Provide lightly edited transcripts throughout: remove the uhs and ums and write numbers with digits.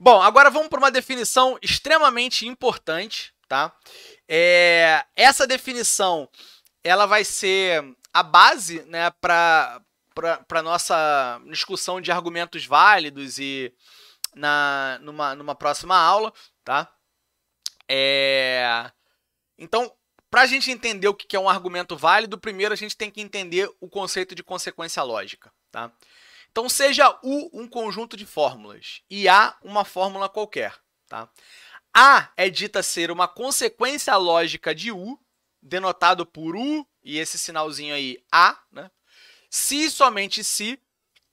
Bom, agora vamos para uma definição extremamente importante, tá? Essa definição ela vai ser a base, né, para a nossa discussão de argumentos válidos e numa próxima aula, tá? Então, para a gente entender o que é um argumento válido, primeiro a gente tem que entender o conceito de consequência lógica, tá? Então, seja U um conjunto de fórmulas e A uma fórmula qualquer, tá? A é dita ser uma consequência lógica de U, denotado por U e esse sinalzinho aí A, né? Se e somente se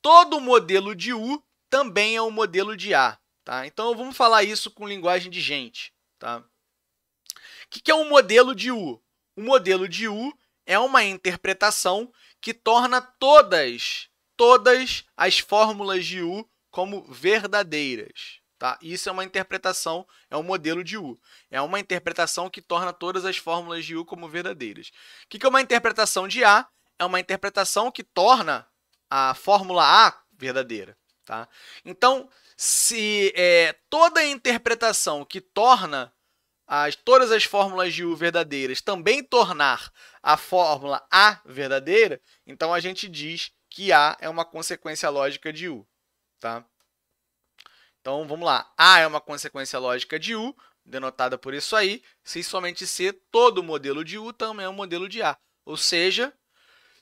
todo modelo de U também é um modelo de A, tá? Então, vamos falar isso com linguagem de gente, tá? O que é um modelo de U? O modelo de U é uma interpretação que torna todas as fórmulas de U como verdadeiras. Tá? Isso é uma interpretação, é um modelo de U. É uma interpretação que torna todas as fórmulas de U como verdadeiras. O que é uma interpretação de A? É uma interpretação que torna a fórmula A verdadeira. Tá? Então, se toda interpretação que torna todas as fórmulas de U verdadeiras também tornar a fórmula A verdadeira, então a gente diz que A é uma consequência lógica de U. Tá? Então, vamos lá. A é uma consequência lógica de U, denotada por isso aí, se somente se todo modelo de U também é um modelo de A. Ou seja,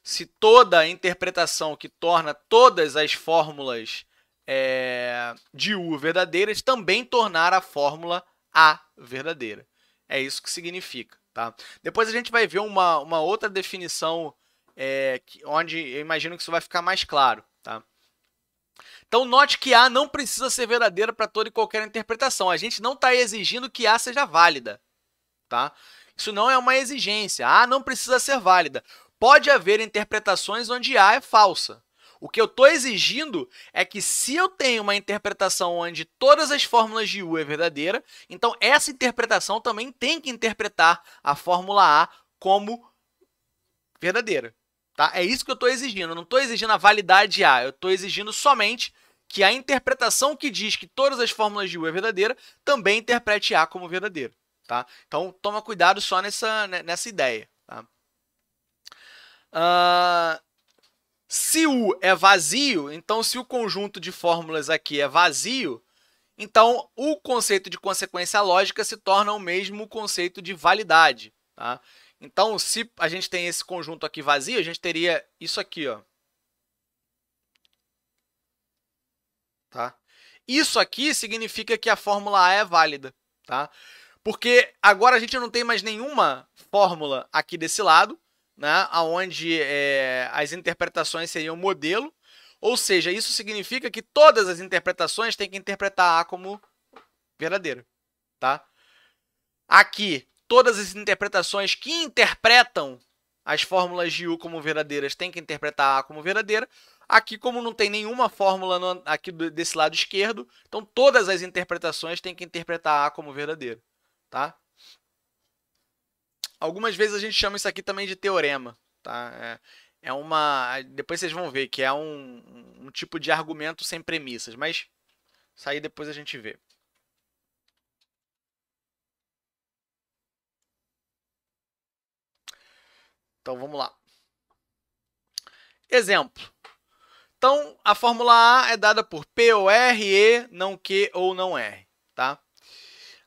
se toda interpretação que torna todas as fórmulas de U verdadeiras também tornar a fórmula A verdadeira. É isso que significa. Tá? Depois a gente vai ver uma outra definição onde eu imagino que isso vai ficar mais claro. Tá? Então, note que A não precisa ser verdadeira para toda e qualquer interpretação. A gente não está exigindo que A seja válida. Tá? Isso não é uma exigência. A não precisa ser válida. Pode haver interpretações onde A é falsa. O que eu estou exigindo é que, se eu tenho uma interpretação onde todas as fórmulas de U é verdadeira, então essa interpretação também tem que interpretar a fórmula A como verdadeira. Tá? É isso que eu estou exigindo. Eu não estou exigindo a validade de A. Eu estou exigindo somente que a interpretação que diz que todas as fórmulas de U é verdadeira também interprete A como verdadeira. Tá? Então, toma cuidado só nessa ideia. Tá? Se U é vazio, então se o conjunto de fórmulas aqui é vazio, então o conceito de consequência lógica se torna o mesmo conceito de validade. Tá? Então, se a gente tem esse conjunto aqui vazio, a gente teria isso aqui. Ó. Tá? Isso aqui significa que a fórmula A é válida. Tá? Porque agora a gente não tem mais nenhuma fórmula aqui desse lado, né, onde as interpretações seriam modelo, ou seja, isso significa que todas as interpretações têm que interpretar A como verdadeira. Tá? Aqui, todas as interpretações que interpretam as fórmulas de U como verdadeiras têm que interpretar A como verdadeira. Aqui, como não tem nenhuma fórmula aqui desse lado esquerdo, então todas as interpretações têm que interpretar A como verdadeira. Tá? Algumas vezes a gente chama isso aqui também de teorema. Tá? Depois vocês vão ver que é um tipo de argumento sem premissas, mas isso aí depois a gente vê. Então, vamos lá. Exemplo. Então, a fórmula A é dada por P ou R, E, não Q ou não R. Tá?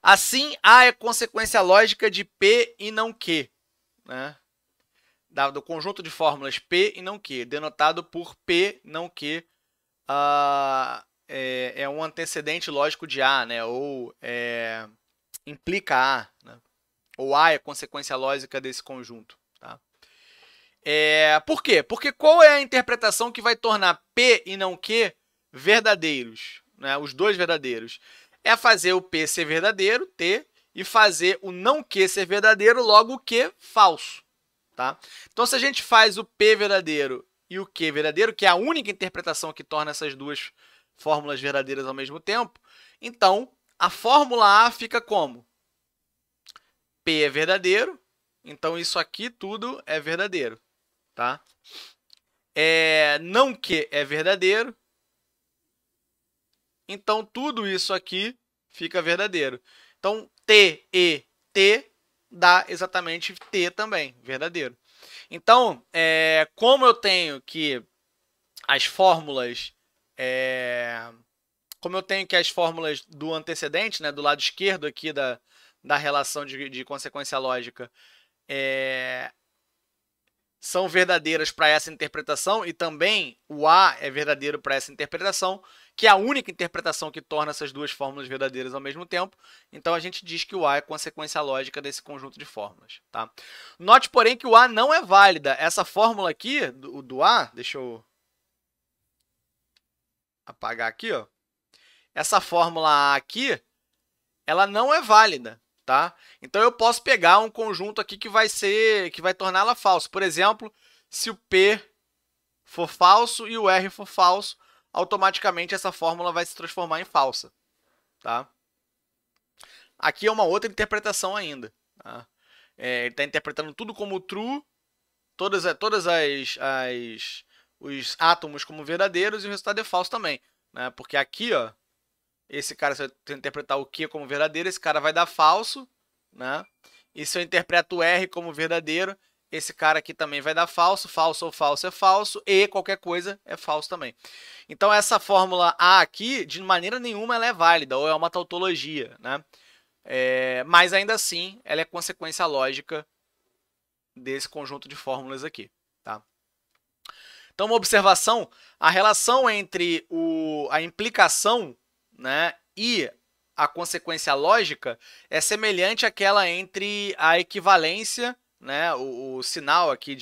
Assim, A é consequência lógica de P e não Q. Né? Do conjunto de fórmulas P e não Q, denotado por P, não Q, é um antecedente lógico de A, né? Ou implica A, né? Ou A é consequência lógica desse conjunto. Tá? Por quê? Porque qual é a interpretação que vai tornar P e não Q verdadeiros? Né? Os dois verdadeiros. É fazer o P ser verdadeiro, T, e fazer o não Q ser verdadeiro, logo o Q falso. Tá? Então, se a gente faz o P verdadeiro e o Q verdadeiro, que é a única interpretação que torna essas duas fórmulas verdadeiras ao mesmo tempo, então a fórmula A fica como? P é verdadeiro, então isso aqui tudo é verdadeiro. Tá? Não Q é verdadeiro, então tudo isso aqui fica verdadeiro. Então, T e T dá exatamente T também, verdadeiro. Então, como eu tenho que as fórmulas do antecedente, né, do lado esquerdo aqui da relação de consequência lógica, são verdadeiras para essa interpretação e também o A é verdadeiro para essa interpretação, que é a única interpretação que torna essas duas fórmulas verdadeiras ao mesmo tempo. Então, a gente diz que o A é consequência lógica desse conjunto de fórmulas. Tá? Note, porém, que o A não é válida. Essa fórmula aqui, do A, deixa eu apagar aqui, ó. Essa fórmula A aqui, ela não é válida. Tá? Então, eu posso pegar um conjunto aqui que vai torná-la falsa. Por exemplo, se o P for falso e o R for falso, automaticamente essa fórmula vai se transformar em falsa. Tá? Aqui é uma outra interpretação ainda. Tá? Ele está interpretando tudo como true, todos os átomos como verdadeiros e o resultado é falso também. Né? Porque aqui, ó, esse cara, se eu interpretar o Q como verdadeiro, esse cara vai dar falso, né? E se eu interpreto o R como verdadeiro, esse cara aqui também vai dar falso. Falso ou falso é falso, e qualquer coisa é falso também. Então, essa fórmula A aqui, de maneira nenhuma, ela é válida, ou é uma tautologia, né? Mas, ainda assim, ela é consequência lógica desse conjunto de fórmulas aqui. Tá? Então, uma observação, a relação entre a implicação, né, e a consequência lógica é semelhante àquela entre a equivalência, né, o sinal aqui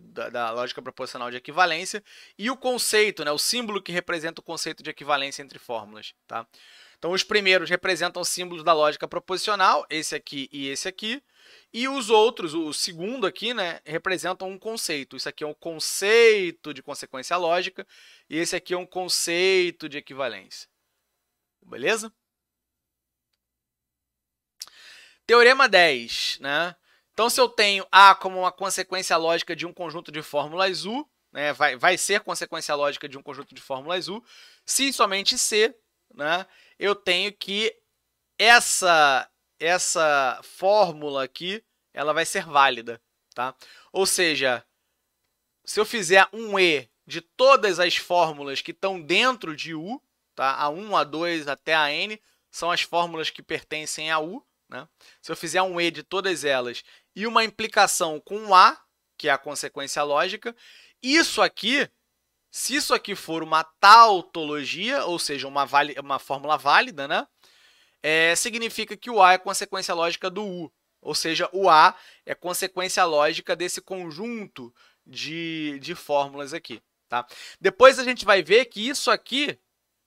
da lógica proposicional de equivalência, e o conceito, né, o símbolo que representa o conceito de equivalência entre fórmulas. Tá? Então, os primeiros representam símbolos da lógica proposicional, esse aqui e esse aqui, e os outros, o segundo aqui, né, representam um conceito. Isso aqui é um conceito de consequência lógica, e esse aqui é um conceito de equivalência. Beleza? Teorema 10. Né? Então, se eu tenho A como uma consequência lógica de um conjunto de fórmulas U, né, vai ser consequência lógica de um conjunto de fórmulas U, se somente C, né, eu tenho que essa fórmula aqui ela vai ser válida. Tá? Ou seja, se eu fizer um E de todas as fórmulas que estão dentro de U, tá? A1, A2 até a N são as fórmulas que pertencem a U. Né? Se eu fizer um E de todas elas e uma implicação com A, que é a consequência lógica, isso aqui, se isso aqui for uma tautologia, ou seja, uma fórmula válida, né? Significa que o A é consequência lógica do U, ou seja, o A é consequência lógica desse conjunto de fórmulas aqui. Tá? Depois a gente vai ver que isso aqui,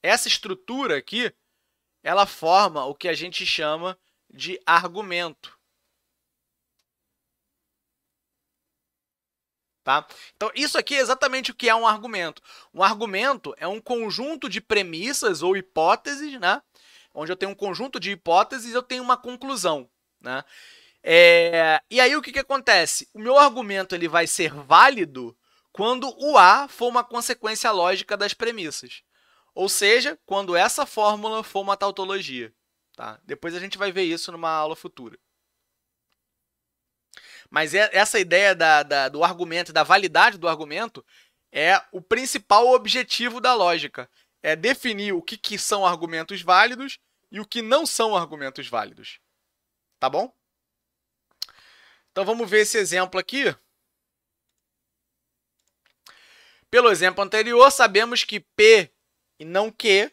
essa estrutura aqui, ela forma o que a gente chama de argumento. Tá? Então, isso aqui é exatamente o que é um argumento. Um argumento é um conjunto de premissas ou hipóteses, né? Onde eu tenho um conjunto de hipóteses e eu tenho uma conclusão. Né? E aí, o que acontece? O meu argumento ele vai ser válido quando o A for uma consequência lógica das premissas. Ou seja, quando essa fórmula for uma tautologia. Tá? Depois a gente vai ver isso numa aula futura. Mas essa ideia do argumento, da validade do argumento, é o principal objetivo da lógica. É definir o que são argumentos válidos e o que não são argumentos válidos. Tá bom? Então, vamos ver esse exemplo aqui. Pelo exemplo anterior, sabemos que P e não Q...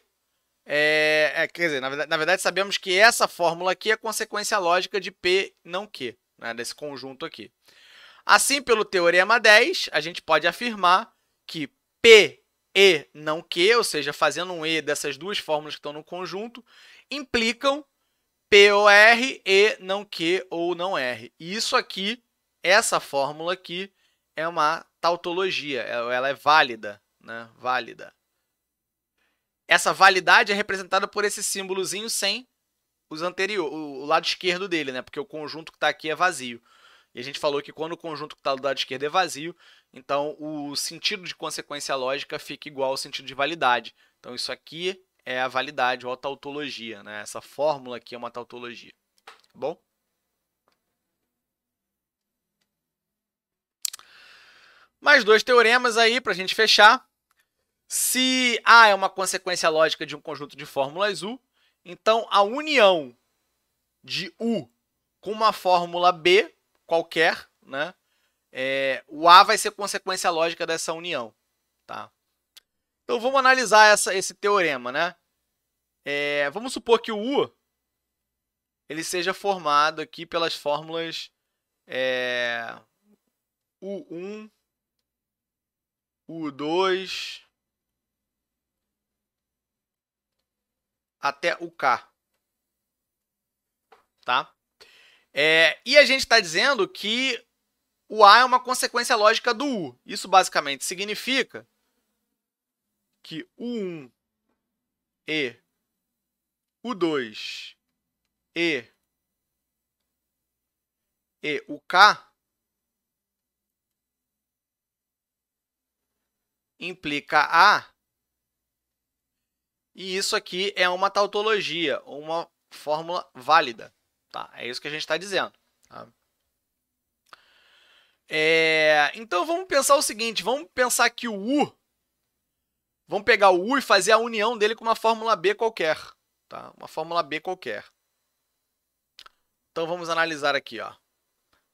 quer dizer, na verdade, sabemos que essa fórmula aqui é consequência lógica de P não Q, né, desse conjunto aqui. Assim, pelo teorema 10, a gente pode afirmar que P e não Q, ou seja, fazendo um E dessas duas fórmulas que estão no conjunto, implicam P ou R e não Q ou não R. E isso aqui, essa fórmula aqui, é uma tautologia, ela é válida, né? Válida. Essa validade é representada por esse símbolozinho sem o lado esquerdo dele, né? Porque o conjunto que está aqui é vazio. E a gente falou que quando o conjunto que está do lado esquerdo é vazio, então o sentido de consequência lógica fica igual ao sentido de validade. Então, isso aqui é a validade ou a tautologia, né? Essa fórmula aqui é uma tautologia, tá bom? Mais dois teoremas aí para a gente fechar. Se A é uma consequência lógica de um conjunto de fórmulas U, então a união de U com uma fórmula B qualquer, né? O A vai ser consequência lógica dessa união, tá? Então vamos analisar esse teorema, né? Vamos supor que o U ele seja formado aqui pelas fórmulas U1, U2 até o K, tá? E a gente está dizendo que o A é uma consequência lógica do U. Isso basicamente significa que U1 e U2 e o K implica A, e isso aqui é uma tautologia, uma fórmula válida. Tá? É isso que a gente está dizendo. Tá? Então, vamos pensar o seguinte, vamos pensar que o U, vamos pegar o U e fazer a união dele com uma fórmula B qualquer. Tá? Uma fórmula B qualquer. Então, vamos analisar aqui. Ó.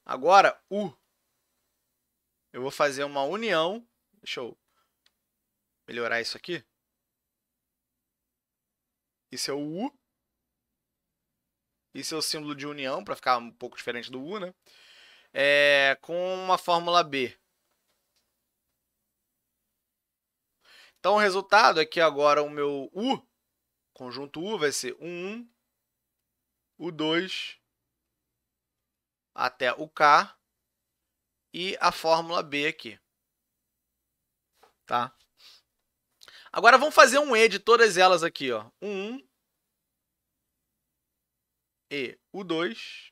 Agora, U, eu vou fazer uma união, deixa eu melhorar isso aqui. Isso é o U. Isso é o símbolo de união, para ficar um pouco diferente do U, né? Com uma fórmula B. Então, o resultado é que agora o meu U, conjunto U, vai ser U1, U2 até o K e a fórmula B aqui. Tá? Agora, vamos fazer um E de todas elas aqui. Ó. U1 e U2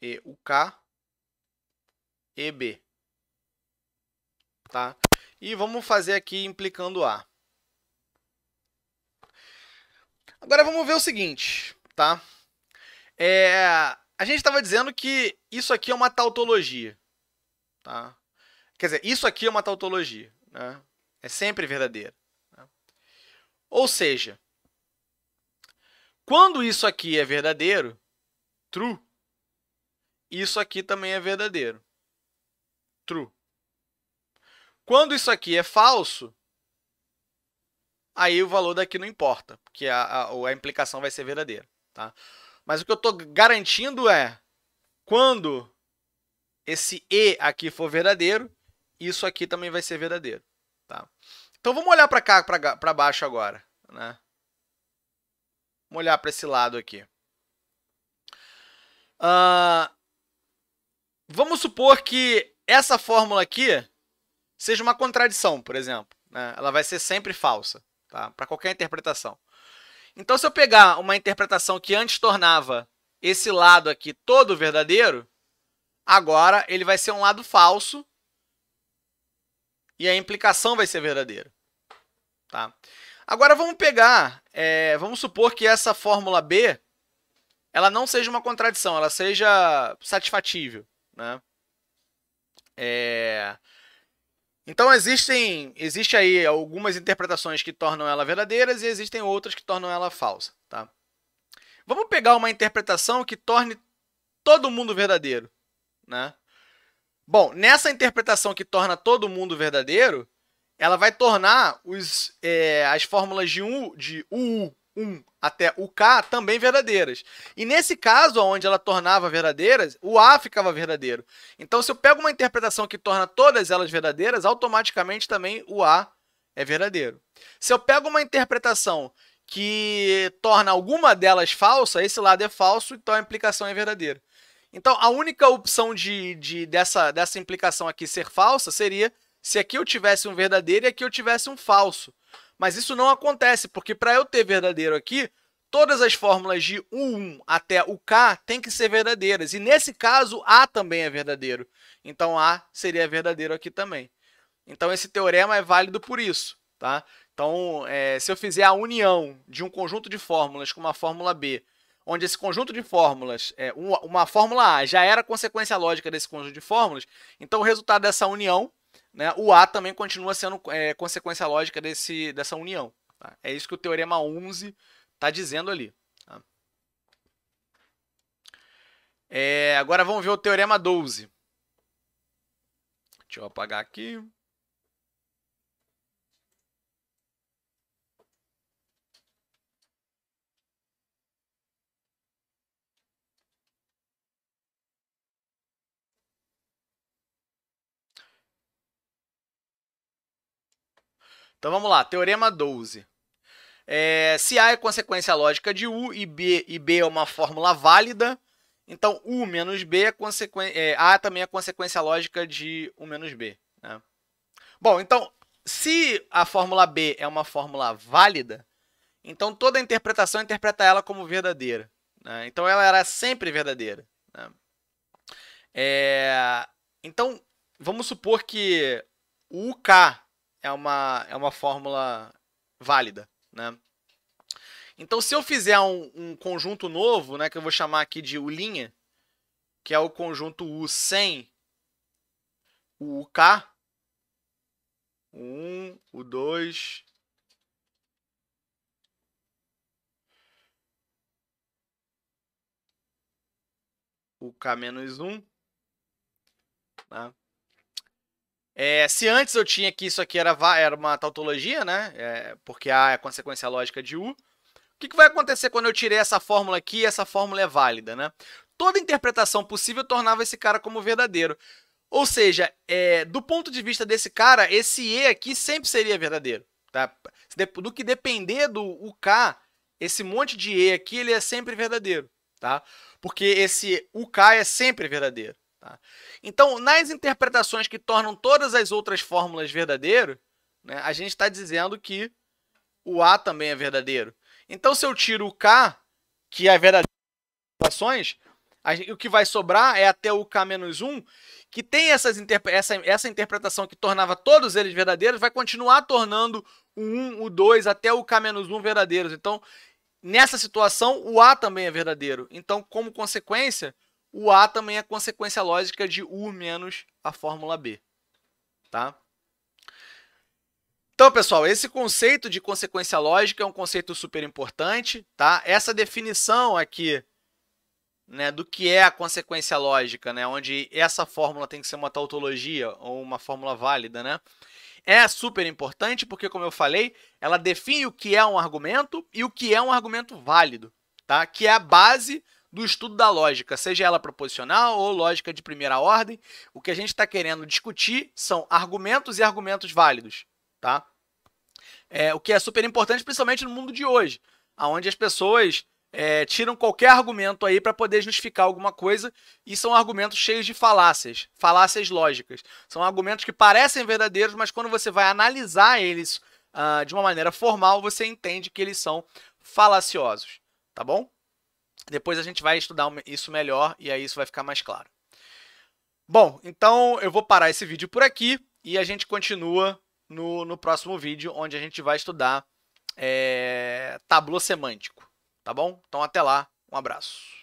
e o K e B. Tá? E vamos fazer aqui implicando A. Agora vamos ver o seguinte, tá? A gente estava dizendo que isso aqui é uma tautologia, tá? Quer dizer, isso aqui é uma tautologia, né? É sempre verdadeira. Né? Ou seja, quando isso aqui é verdadeiro, true, isso aqui também é verdadeiro, true. Quando isso aqui é falso, aí o valor daqui não importa, porque a implicação vai ser verdadeira. Tá? Mas o que eu estou garantindo é, quando esse E aqui for verdadeiro, isso aqui também vai ser verdadeiro. Tá? Então, vamos olhar para cá, para baixo agora. Né? Vamos olhar para esse lado aqui. Vamos supor que essa fórmula aqui seja uma contradição, por exemplo. Né? Ela vai ser sempre falsa, tá? Para qualquer interpretação. Então, se eu pegar uma interpretação que antes tornava esse lado aqui todo verdadeiro, agora ele vai ser um lado falso e a implicação vai ser verdadeira. Tá? Agora, vamos pegar, vamos supor que essa fórmula B ela não seja uma contradição, ela seja satisfatível. Né? Então, existe aí algumas interpretações que tornam ela verdadeiras e existem outras que tornam ela falsa. Tá? Vamos pegar uma interpretação que torne todo mundo verdadeiro. Né? Bom, nessa interpretação que torna todo mundo verdadeiro, ela vai tornar as fórmulas de U1 até o K também verdadeiras. E nesse caso, onde ela tornava verdadeiras, o A ficava verdadeiro. Então, se eu pego uma interpretação que torna todas elas verdadeiras, automaticamente também o A é verdadeiro. Se eu pego uma interpretação que torna alguma delas falsa, esse lado é falso, então a implicação é verdadeira. Então, a única opção dessa implicação aqui ser falsa seria se aqui eu tivesse um verdadeiro e aqui eu tivesse um falso. Mas isso não acontece, porque para eu ter verdadeiro aqui, todas as fórmulas de U1 até o K têm que ser verdadeiras. E nesse caso, A também é verdadeiro. Então, A seria verdadeiro aqui também. Então, esse teorema é válido por isso, tá? Então, se eu fizer a união de um conjunto de fórmulas com uma fórmula B, onde esse conjunto de fórmulas, uma fórmula A já era consequência lógica desse conjunto de fórmulas, então o resultado dessa união, né, o A também continua sendo consequência lógica dessa união. Tá? É isso que o teorema 11 está dizendo ali. Tá? Agora vamos ver o teorema 12. Deixa eu apagar aqui. Então vamos lá, teorema 12. Se A é consequência lógica de U e B é uma fórmula válida, então U menos B A também é consequência lógica de U menos B. Né? Bom, então, se a fórmula B é uma fórmula válida, então toda a interpretação interpreta ela como verdadeira. Né? Então, ela era sempre verdadeira. Né? Então, vamos supor que o UK é uma fórmula válida. Né? Então, se eu fizer um conjunto novo, né, que eu vou chamar aqui de U', que é o conjunto U sem o UK, o 1, o 2, o K menos 1. Tá? Se antes eu tinha que isso aqui era uma tautologia, né? Porque A é a consequência lógica de U. O que vai acontecer quando eu tirei essa fórmula aqui e essa fórmula é válida? Né? Toda interpretação possível tornava esse cara como verdadeiro. Ou seja, do ponto de vista desse cara, esse E aqui sempre seria verdadeiro. Tá? Do que depender do UK, esse monte de E aqui ele é sempre verdadeiro. Tá? Porque esse UK é sempre verdadeiro. Tá? Então, nas interpretações que tornam todas as outras fórmulas verdadeiras, né, a gente está dizendo que o A também é verdadeiro. Então, se eu tiro o K, que é verdadeiro, o que vai sobrar é até o K menos 1, que tem essa interpretação que tornava todos eles verdadeiros, vai continuar tornando o 1, o 2, até o K menos 1 verdadeiros. Então, nessa situação, o A também é verdadeiro. Então, como consequência, o A também é consequência lógica de U menos a fórmula B. Tá? Então, pessoal, esse conceito de consequência lógica é um conceito super importante. Tá? Essa definição aqui, né, do que é a consequência lógica, né, onde essa fórmula tem que ser uma tautologia ou uma fórmula válida, né, é super importante porque, como eu falei, ela define o que é um argumento e o que é um argumento válido, tá? Que é a base do estudo da lógica, seja ela proposicional ou lógica de primeira ordem. O que a gente está querendo discutir são argumentos e argumentos válidos. Tá? O que é super importante, principalmente no mundo de hoje, onde as pessoas tiram qualquer argumento aí para poder justificar alguma coisa e são argumentos cheios de falácias lógicas. São argumentos que parecem verdadeiros, mas quando você vai analisar eles de uma maneira formal, você entende que eles são falaciosos. Tá bom? Depois a gente vai estudar isso melhor e aí isso vai ficar mais claro. Bom, então eu vou parar esse vídeo por aqui e a gente continua no próximo vídeo, onde a gente vai estudar tablô semântico. Tá bom? Então até lá, um abraço.